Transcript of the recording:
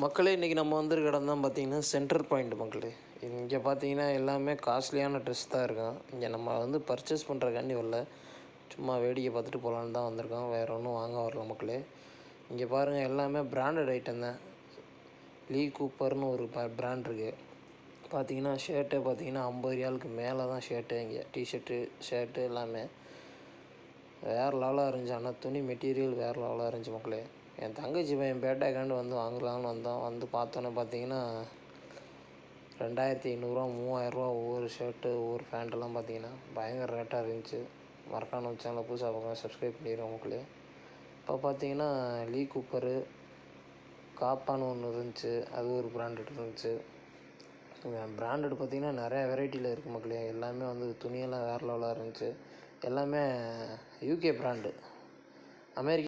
மக்களே இன்றைக்கி நம்ம வந்திருக்க இடம் தான் பார்த்தீங்கன்னா சென்டர் பாயிண்ட் மக்களே. இங்கே பார்த்தீங்கன்னா எல்லாமே காஸ்ட்லியான ட்ரெஸ் தான் இருக்கும். இங்கே நம்ம வந்து பர்ச்சேஸ் பண்ணுறக்காண்டி வரல, சும்மா வேடிக்கை பார்த்துட்டு போகலான்னு தான் வந்திருக்கோம். வேறு ஒன்றும் வாங்க வரல மக்களே. இங்கே பாருங்கள், எல்லாமே பிராண்டட் ஐட்டம் தான். லீ கூப்பர்னு ஒரு பிராண்ட் இருக்குது. பார்த்தீங்கன்னா ஷர்ட்டே பார்த்தீங்கன்னா 50 ரியாலுக்கு மேலே தான் ஷர்ட்டு. இங்கே டிஷர்ட்டு ஷர்ட்டு எல்லாமே வேறு லெவலாக இருந்துச்சு. ஆனால் துணி மெட்டீரியல் வேறு லெவலாக இருந்துச்சு மக்களே. என் தங்கச்சி பையன் பேட்டாக்காண்டு வந்து வாங்கலாம்னு வந்தோம். வந்து பார்த்தோன்னே பார்த்தீங்கன்னா 2500 3000 ஒவ்வொரு ஷர்ட்டு ஒவ்வொரு பேண்ட்டெல்லாம் பார்த்தீங்கன்னா பயங்கர ரேட்டாக இருந்துச்சு. மறக்காம சேனலை புதுசாக பார்க்க சப்ஸ்கிரைப் பண்ணிடுவோம் மக்களே. இப்போ பார்த்தீங்கன்னா லீ கூப்பரு காப்பான்னு ஒன்று இருந்துச்சு, அது ஒரு பிராண்டட் இருந்துச்சு. பிராண்டட் பார்த்திங்கன்னா நிறையா வெரைட்டியில் இருக்குது மக்களே. எல்லாமே வந்து துணியெல்லாம் வேறு லெவலாக இருந்துச்சு. எல்லாமே யூகே பிராண்டு, அமெரிக்கா